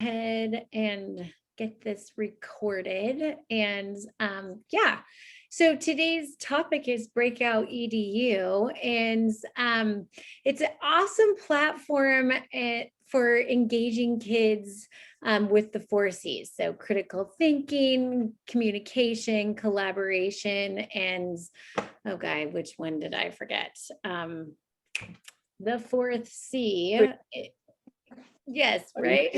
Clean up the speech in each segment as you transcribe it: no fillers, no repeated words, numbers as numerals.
ahead and get this recorded. And yeah, so today's topic is Breakout EDU, and it's an awesome platform for engaging kids with the 4 C's. So critical thinking, communication, collaboration, and okay, which one did I forget? The 4th C. Yes, right?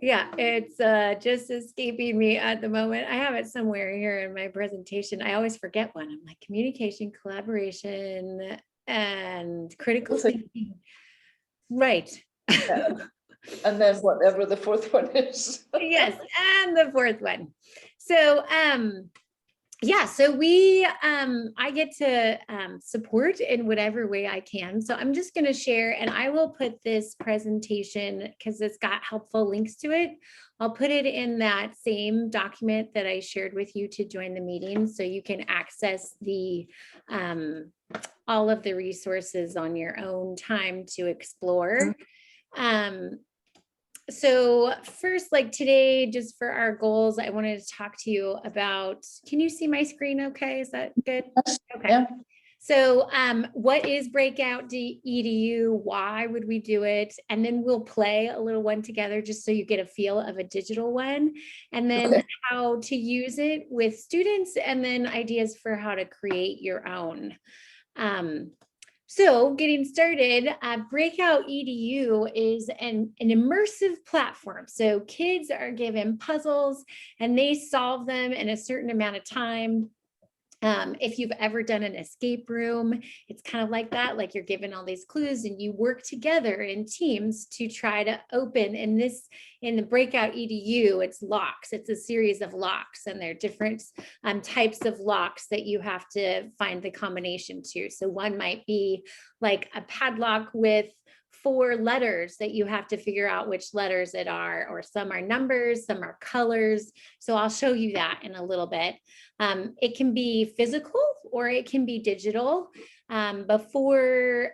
Yeah, it's just escaping me at the moment. I have it somewhere here in my presentation. I always forget one. I'm like communication, collaboration, and critical thinking. Right. And then whatever the 4th one is. Yes, and the 4th one. So yeah, so I get to support in whatever way I can. So I'm just going to share, and I will put this presentation because it's got helpful links to it. I'll put it in that same document that I shared with you to join the meeting, so you can access the all of the resources on your own time to explore. So first, like today, just for our goals, I wanted to talk to you about, can you see my screen okay? Is that good? Okay. Yeah. So what is Breakout EDU? Why would we do it? And then we'll play a little one together just so you get a feel of a digital one, and then how to use it with students, and then ideas for how to create your own. So getting started, Breakout EDU is an immersive platform. So kids are given puzzles and they solve them in a certain amount of time. If you've ever done an escape room, it's kind of like that, like you're given all these clues and you work together in teams to try to open. In the Breakout EDU, it's locks. It's a series of locks, and there are different types of locks that you have to find the combination to. So one might be like a padlock with 4 letters that you have to figure out which letters it are, or some are numbers, some are colors. So I'll show you that in a little bit. It can be physical or it can be digital. Before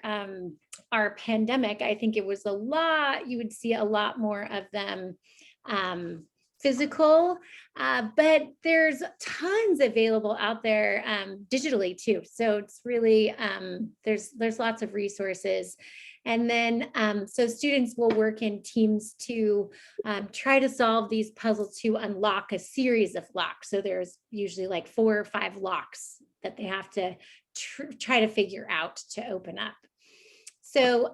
our pandemic, I think it was you would see a lot more of them physical, but there's tons available out there digitally too. So it's really, there's lots of resources. And then, so students will work in teams to try to solve these puzzles to unlock a series of locks. So there's usually like 4 or 5 locks that they have to try to figure out to open up. So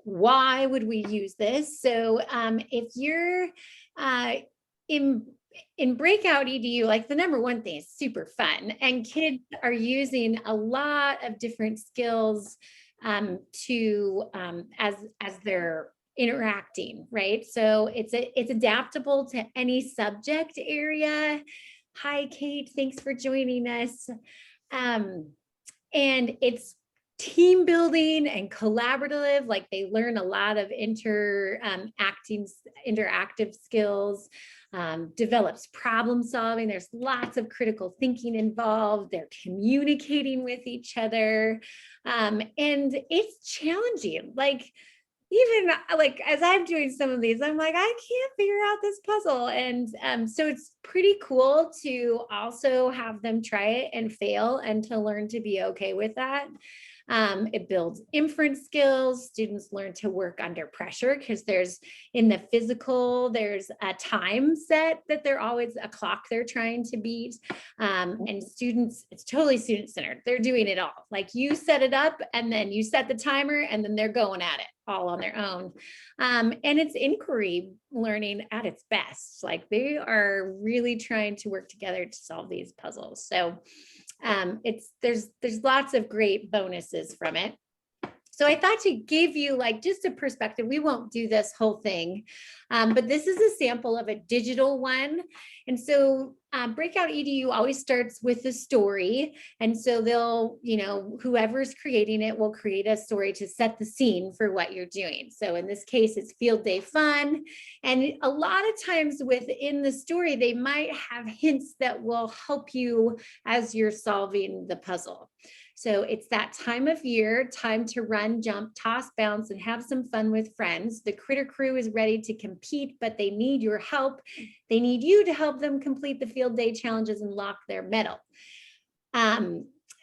why would we use this? So if you're in Breakout EDU, like the number one thing is super fun, and kids are using a lot of different skills as they're interacting, right? So it's adaptable to any subject area. Hi, Kate, thanks for joining us. And it's team building and collaborative, like they learn a lot of interactive skills, develops problem solving. There's lots of critical thinking involved. They're communicating with each other. And it's challenging. Like, even like as I'm doing some of these, I'm like, I can't figure out this puzzle. And so it's pretty cool to also have them try it and fail, and to learn to be okay with that. It builds inference skills. Students learn to work under pressure, because in the physical, there's a time set that they're always a clock they're trying to beat. And students, it's totally student-centered. They're doing it all. Like, you set it up and then you set the timer and then they're going at it all on their own. And it's inquiry learning at its best. Like, they are really trying to work together to solve these puzzles. So there's lots of great bonuses from it. So I thought to give you like just a perspective. We won't do this whole thing, but this is a sample of a digital one. And so Breakout EDU always starts with a story. And so they'll, whoever's creating it will create a story to set the scene for what you're doing. So in this case, it's field day fun. And a lot of times within the story, they might have hints that will help you as you're solving the puzzle. So it's that time of year, time to run, jump, toss, bounce, and have some fun with friends. The critter crew is ready to compete, but they need your help. They need you to help them complete the field day challenges and lock their medal.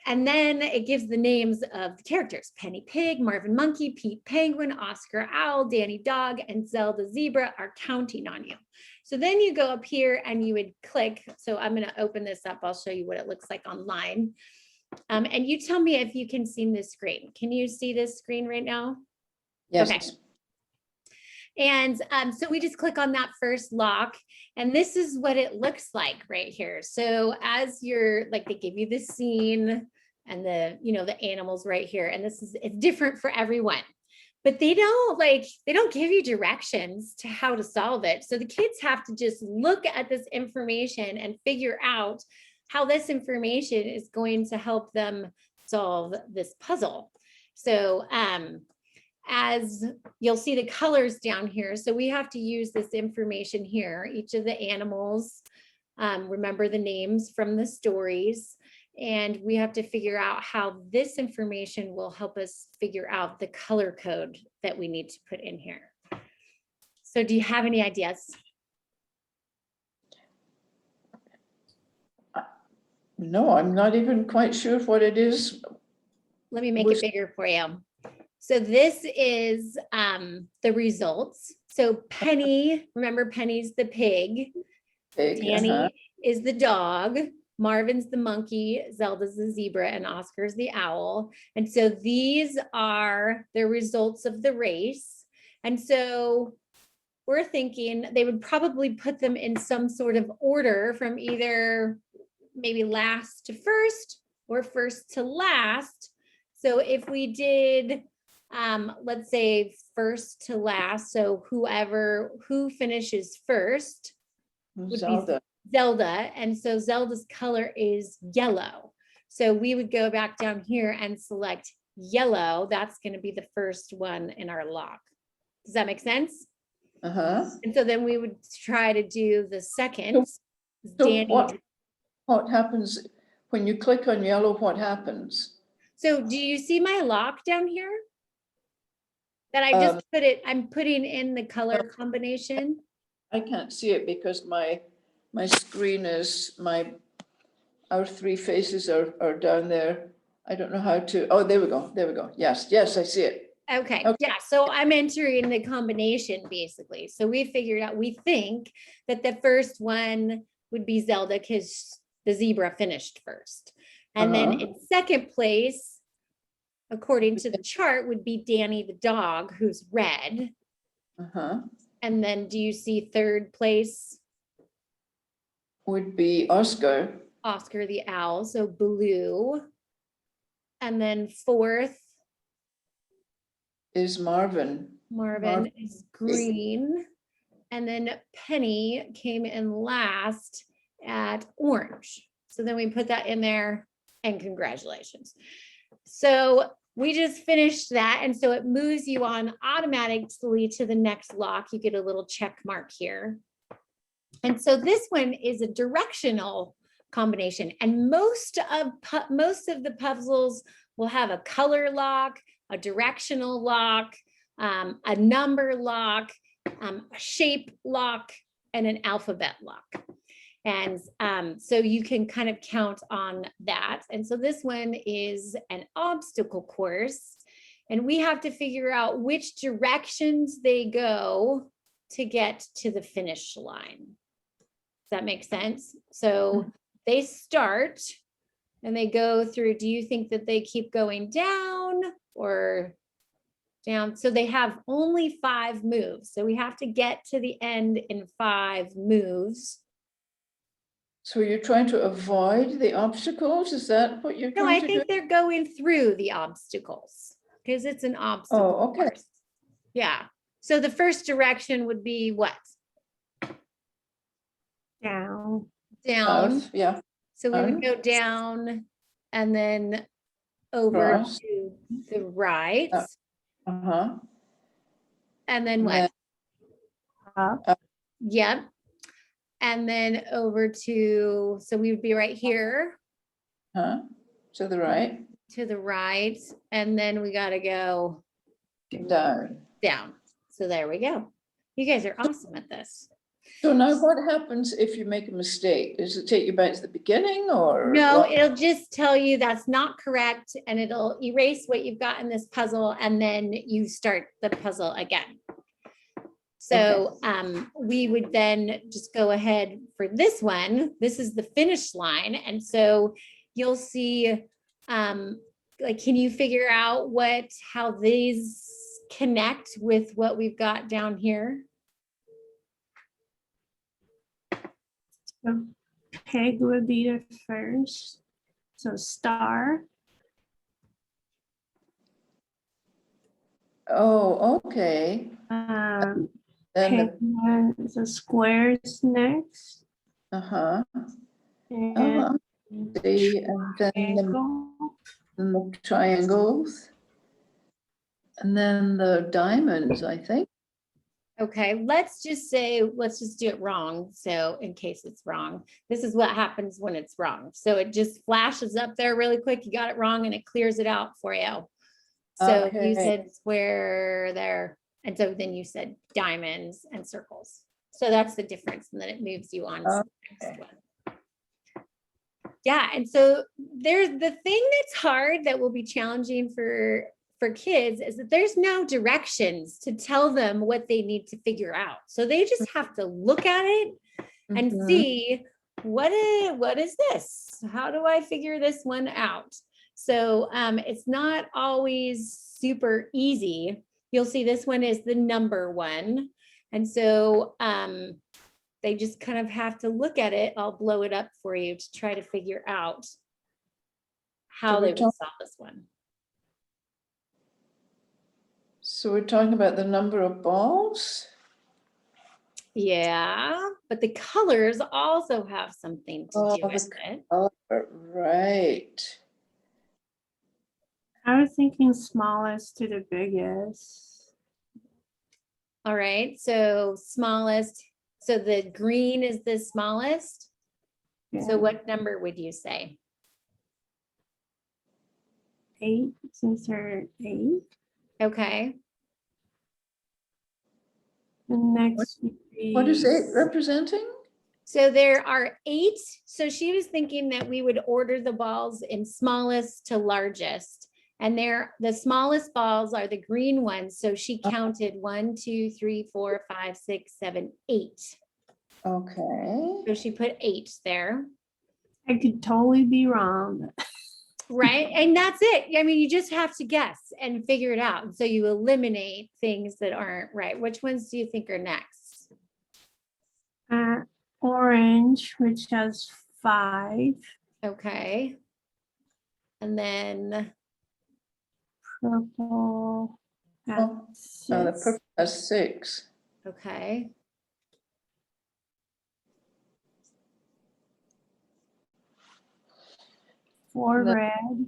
And then it gives the names of the characters: Penny Pig, Marvin Monkey, Pete Penguin, Oscar Owl, Danny Dog, and Zelda Zebra are counting on you. So then you go up here and you would click. So I'm going to open this up. I'll show you what it looks like online. And you tell me if you can see this screen. Can you see this screen right now? Yes. Okay. And so we just click on that first lock, and this is what it looks like right here. So as you're like, they give you the scene and the, you know, the animals right here, and this is, it's different for everyone, but they don't give you directions to how to solve it. So the kids have to just look at this information and figure out how this information is going to help them solve this puzzle. So, as you'll see the colors down here. So we have to use this information here. Each of the animals, remember the names from the stories, and we have to figure out how this information will help us figure out the color code that we need to put in here. So do you have any ideas? No, I'm not even quite sure what it is. Let me make it bigger for you. So this is the results. So Penny, remember Penny's the pig. Danny is the dog. Marvin's the monkey. Zelda's the zebra, and Oscar's the owl. And so these are the results of the race. And so we're thinking they would probably put them in some sort of order from either maybe last to first or first to last. So if we did, let's say first to last, so who finishes first would Zelda. be Zelda. And so Zelda's color is yellow. So we would go back down here and select yellow. That's going to be the first one in our lock. Does that make sense? And so then we would try to do the second. So what happens when you click on yellow? What happens? So do you see my lock down here? That I just I'm putting in the color combination. I can't see it because my screen is, our three faces are down there. I don't know how to, oh, there we go. Yes, I see it. Okay, yeah, so I'm entering the combination basically. So we figured out, we think that the first one would be Zelda because the zebra finished first. And then in second place, according to the chart, would be Danny the dog, who's red. And then do you see third place? Would be Oscar. Oscar the owl, so blue. And then fourth is Marvin. Marvin is green. And then Penny came in last at orange. So then we put that in there, and congratulations. So we just finished that. And so it moves you on automatically to the next lock. You get a little check mark here. And so this one is a directional combination. And most of the puzzles will have a color lock, a directional lock, a number lock, a shape lock, and an alphabet lock. And so you can kind of count on that. And so this one is an obstacle course, and we have to figure out which directions they go to get to the finish line. Does that make sense? So they start and they go through. Do you think that they keep going down or down? So they have only 5 moves. So we have to get to the end in 5 moves. So you're trying to avoid the obstacles? Is that what you're trying to do? No, I think they're going through the obstacles because it's an obstacle. Oh, okay. Course. Yeah. So the first direction would be what? Down. South, yeah. So we would go down and then over to the right. And then what? Yep. And then over to, so we would be right here. To the right. to the right, and then we got to go Down. down. So there we go. You guys are awesome at this. So now what happens if you make a mistake? Does it take you back to the beginning or? No, what? it'll just tell you that's not correct, and it'll erase what you've got in this puzzle, and then you start the puzzle again. So we would then just go ahead for this one. This is the finish line. And so you'll see, like, can you figure out how these connect with what we've got down here? So pig would be the first. So star. Oh, okay. Then Pig and the squares next. uh-huh. And And then triangle. the triangles. And then the diamonds, I think. Okay, let's just do it wrong. So in case it's wrong, this is what happens when it's wrong. So it just flashes up there really quick. You got it wrong and it clears it out for you. So you Okay. said square there. And so then you said diamonds and circles. So that's the difference. And then it moves you on to the next one. Yeah. And so there's the thing that's hard that will be challenging for kids is that there's no directions to tell them what they need to figure out. So they just have to look at it and see what is this? How do I figure this one out? So it's not always super easy. You'll see this one is the number one. And so they just kind of have to look at it. I'll blow it up for you to try to figure out how they would solve this one. So we're talking about the number of balls? Yeah, but the colors also have something to do with it. Right. I was thinking smallest to the biggest. All right, so smallest. So the green is the smallest. Yeah. So what number would you say? 8, since they're 8. Okay. The next would be. What is 8 representing? So there are 8. So she was thinking that we would order the balls in smallest to largest. And the smallest balls are the green ones. So she counted 1, 2, 3, 4, 5, 6, 7, 8. Okay. So she put 8 there. I could totally be wrong. Right. And that's it. I mean, you just have to guess and figure it out. And so you eliminate things that aren't right. Which ones do you think are next? Orange, which has 5. Okay. And then Purple. Oh, the purple has 6. okay. Four No. red.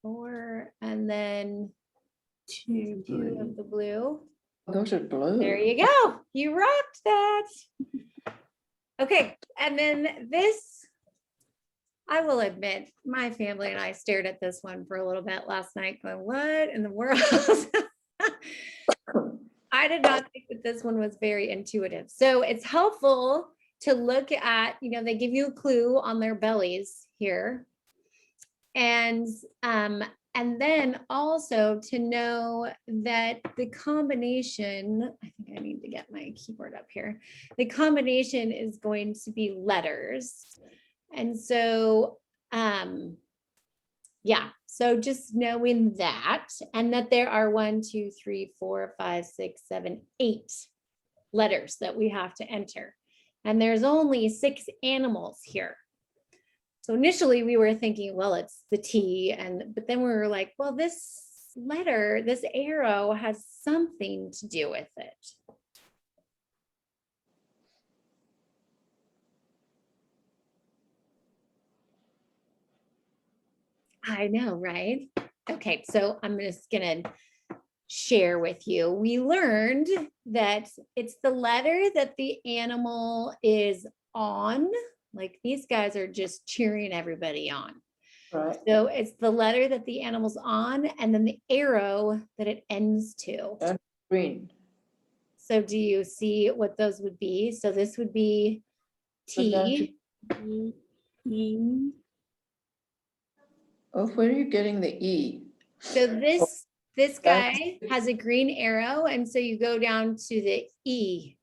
4. And then 2 2 blue. of the blue. Those are blue. There you go. You rocked that. Okay. And then this, I will admit, my family and I stared at this one for a little bit last night going, what in the world? I did not think that this one was very intuitive. So it's helpful to look at, they give you a clue on their bellies here. And then also to know that the combination, I think I need to get my keyboard up here. The combination is going to be letters. And so, yeah, so just knowing that, and that there are 1, 2, 3, 4, 5, 6, 7, 8 letters that we have to enter. And there's only 6 animals here. So initially we were thinking, well, it's the T, but then we were like, well, this letter, this arrow has something to do with it. I know, right? Okay, so I'm just gonna share with you. We learned that it's the letter that the animal is on. Like these guys are just cheering everybody on. Right. So it's the letter that the animal's on and then the arrow that it ends to. And green. So do you see what those would be? So this would be Go down to- T. E. Oh, where are you getting the E? So this That's- guy has a green arrow, and so you go down to the E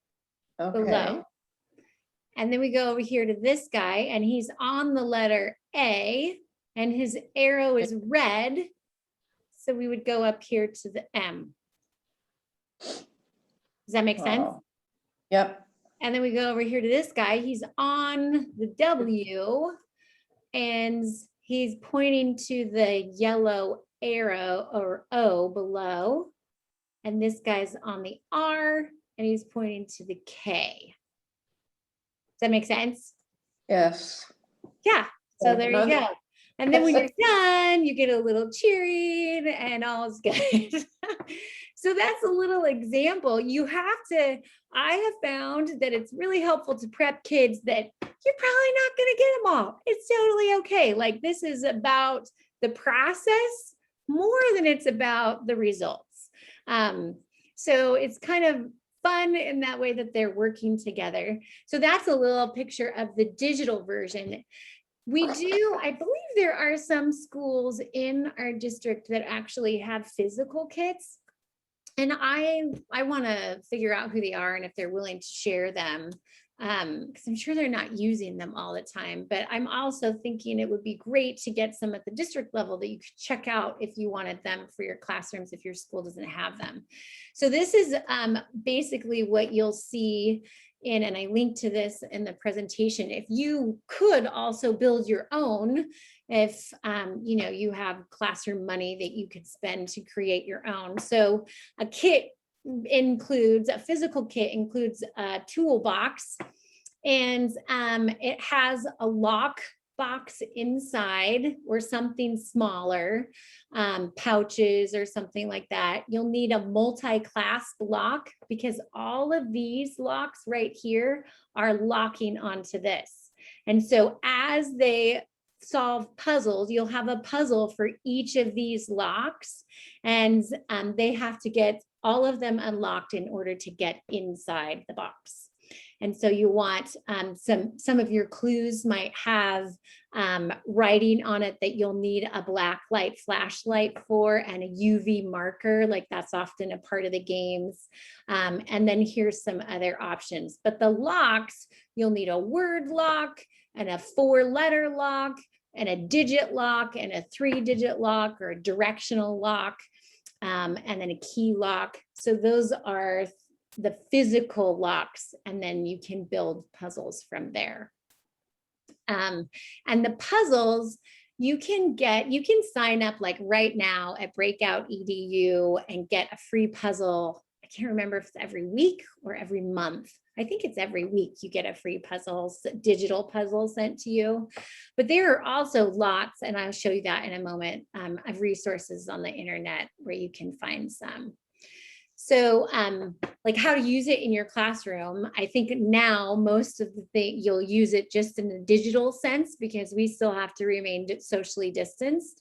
Okay. below. And then we go over here to this guy, and he's on the letter A, and his arrow is red. So we would go up here to the M. Does that make sense? Wow. Yep. And then we go over here to this guy. He's on the W, and he's pointing to the yellow arrow or O below. And this guy's on the R, and he's pointing to the K. Does that make sense? Yes. Yeah. So there you Another- go. And then when you're done, you get a little cheering and all's good. So that's a little example. You have to, I have found that it's really helpful to prep kids that you're probably not going to get them all. It's totally okay. Like this is about the process more than it's about the results. So it's kind of fun in that way that they're working together. So that's a little picture of the digital version. We do, I believe there are some schools in our district that actually have physical kits. And I want to figure out who they are and if they're willing to share them. Because I'm sure they're not using them all the time, but I'm also thinking it would be great to get some at the district level that you could check out if you wanted them for your classrooms, if your school doesn't have them. So this is basically what you'll see in, and I linked to this in the presentation. If you could also build your own, if you know, you have classroom money that you could spend to create your own. So a kit includes, a physical kit includes a toolbox, and it has a lock box inside or something smaller, pouches or something like that. You'll need a multi-clasp lock because all of these locks right here are locking onto this. And so as they solve puzzles, you'll have a puzzle for each of these locks, and they have to get all of them unlocked in order to get inside the box. And so you want some of your clues might have writing on it that you'll need a black light flashlight for, and a UV marker, like that's often a part of the games. And then here's some other options. But the locks, you'll need a word lock and a 4-letter lock and a digit lock and a 3-digit lock or a directional lock, and then a key lock. So those are the physical locks, and then you can build puzzles from there. And the puzzles you can sign up like right now at Breakout EDU and get a free puzzle. I can't remember if it's every week or every month. I think it's every week you get a free puzzle, digital puzzle sent to you. But there are also lots, and I'll show you that in a moment, of resources on the internet where you can find some. So like how to use it in your classroom. I think now most of the thing you'll use it just in a digital sense because we still have to remain socially distanced.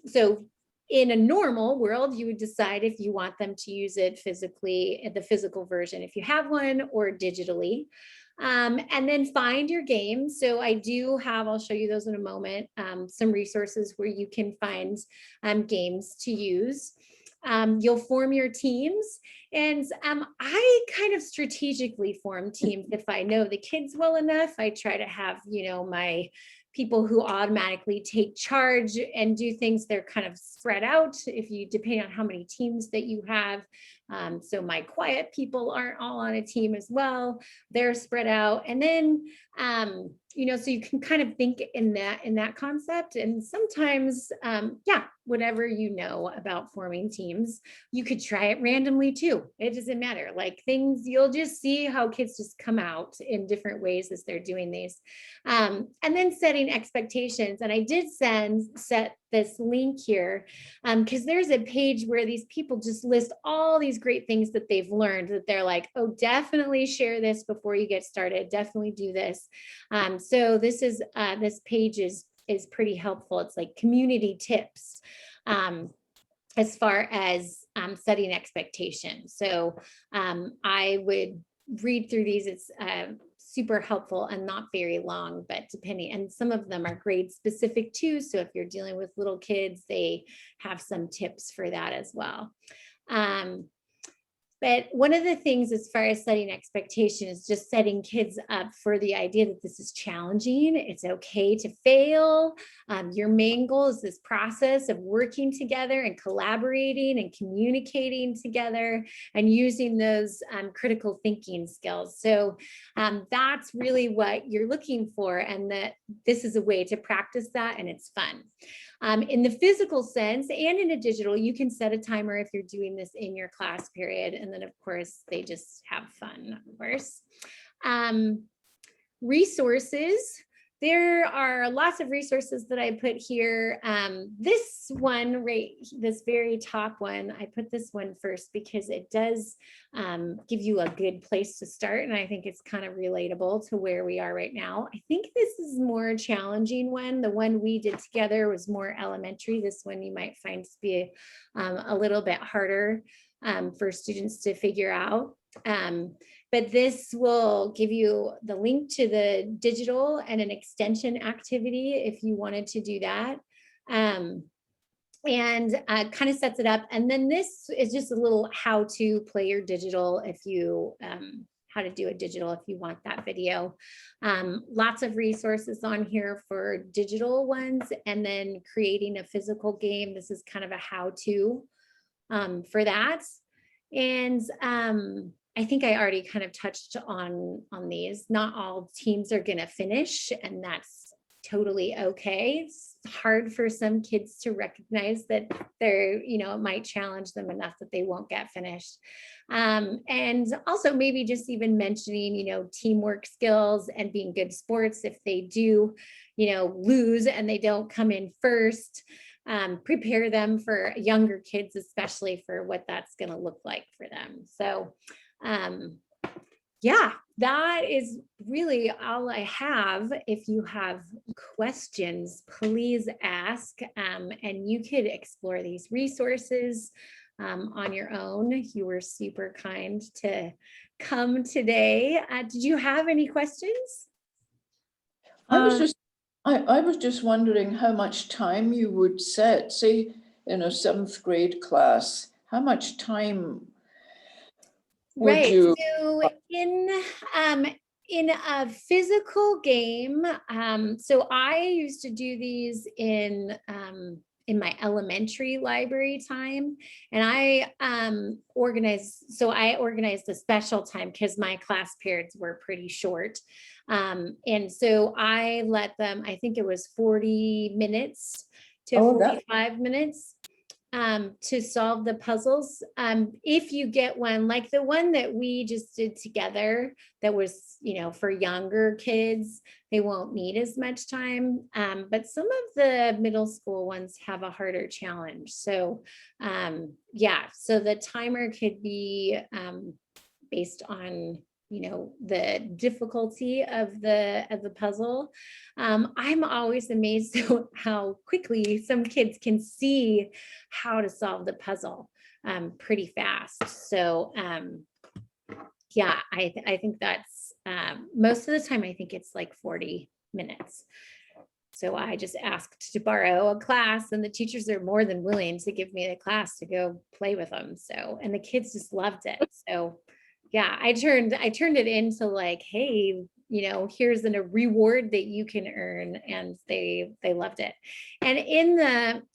So in a normal world, you would decide if you want them to use it physically, the physical version, if you have one, or digitally. And then find your games. So I do have, I'll show you those in a moment, some resources where you can find games to use. You'll form your teams, and I kind of strategically form teams. If I know the kids well enough, I try to have, you know, my people who automatically take charge and do things. They're kind of spread out if you, depending on how many teams that you have. So my quiet people aren't all on a team as well. They're spread out. And then, you know, so you can kind of think in that concept. And sometimes, yeah, whatever you know about forming teams, you could try it randomly too. It doesn't matter. Like things, you'll just see how kids just come out in different ways as they're doing these. And then setting expectations. And I did set this link here because there's a page where these people just list all these great things that they've learned, that they're like, oh, definitely share this before you get started. Definitely do this. So this page is is pretty helpful. It's like community tips as far as setting expectations. So I would read through these. It's super helpful and not very long, but depending, and some of them are grade specific too. So if you're dealing with little kids, they have some tips for that as well. But one of the things as far as setting expectations is just setting kids up for the idea that this is challenging. It's okay to fail. Your main goal is this process of working together and collaborating and communicating together and using those critical thinking skills. So that's really what you're looking for, and that this is a way to practice that, and it's fun. In the physical sense and in a digital, you can set a timer if you're doing this in your class period. And then of course, they just have fun, of course. Resources. There are lots of resources that I put here. This one, right, this very top one, I put this one first because it does give you a good place to start. And I think it's kind of relatable to where we are right now. I think this is more challenging one. The one we did together was more elementary. This one you might find to be a little bit harder for students to figure out. But this will give you the link to the digital and an extension activity if you wanted to do that. And kind of sets it up. And then this is just a little how to play your digital if you, how to do a digital if you want that video. Lots of resources on here for digital ones, and then creating a physical game. This is kind of a how-to for that. And I think I already kind of touched on these. Not all teams are going to finish, and that's totally okay. It's hard for some kids to recognize that they're, you know, it might challenge them enough that they won't get finished. And also maybe just even mentioning, you know, teamwork skills and being good sports. If they do, you know, lose and they don't come in first, prepare them for younger kids, especially for what that's going to look like for them. So yeah, that is really all I have. If you have questions, please ask, and you could explore these resources on your own. You were super kind to come today. Did you have any questions? I was just wondering how much time you would set, say in a 7th grade class, how much time would Right. you? So in a physical game, so I used to do these in my elementary library time, and I organized a special time because my class periods were pretty short. And so I let them, I think it was 40 minutes to 45 minutes to solve the puzzles. If you get one like the one that we just did together, that was, you know, for younger kids, they won't need as much time. But some of the middle school ones have a harder challenge. So yeah, so the timer could be based on, you know, the difficulty of the puzzle. I'm always amazed how quickly some kids can see how to solve the puzzle pretty fast. So yeah, I think that's most of the time, I think it's like 40 minutes. So I just asked to borrow a class, and the teachers are more than willing to give me the class to go play with them. So, and the kids just loved it. So yeah, I turned it into like, hey, you know, here's a reward that you can earn, and they loved it. And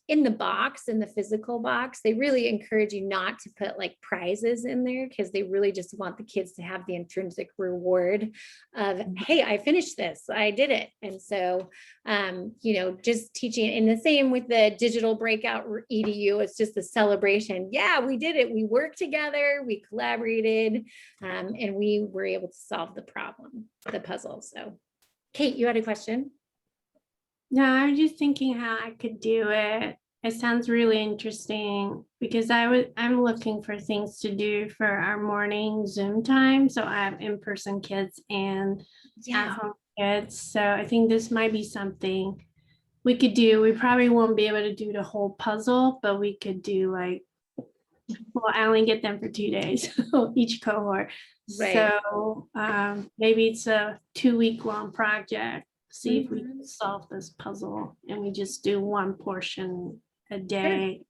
in the box, in the physical box, they really encourage you not to put like prizes in there, because they really just want the kids to have the intrinsic reward of, hey, I finished this, I did it. And so you know, just teaching. In the same with the digital Breakout EDU, it's just a celebration. Yeah, we did it. We worked together, we collaborated, and we were able to solve the problem, the puzzle. So Kate, you had a question? No, I was just thinking how I could do it. It sounds really interesting because I'm looking for things to do for our morning Zoom time. So I have in-person kids and Yeah. at-home kids. So I think this might be something we probably won't be able to do the whole puzzle, but we could do like, well, I only get them for 2 days, each cohort. Right. So maybe it's a 2-week long project. See if we Mhm. can solve this puzzle and we just do one portion a day.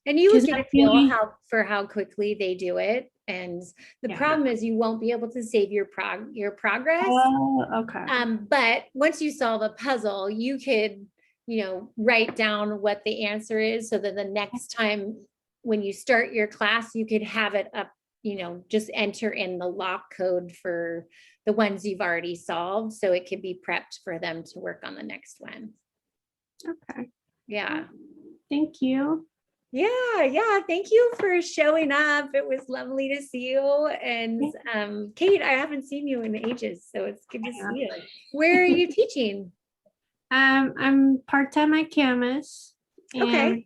And you would 'Cause get a I'm feel really- for how quickly they do it. And the Yeah. problem is you won't be able to save your progress. Oh, okay. But once you solve a puzzle, you could, write down what the answer is so that the next time when you start your class, you could have it up, just enter in the lock code for the ones you've already solved. So it could be prepped for them to work on the next one. Okay. Yeah. Thank you. Yeah. Thank you for showing up. It was lovely to see you. And Kate, I haven't seen you in ages, so it's good to see you. Where are you teaching? I'm part-time at Camas Okay. and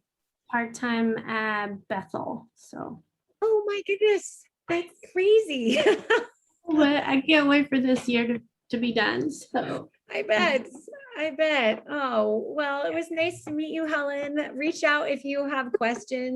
part-time at Bethel. So, Oh my goodness, that's crazy. but I can't wait for this year to be done. So, I bet. Oh, well, it was nice to meet you, Helen. Reach out if you have questions.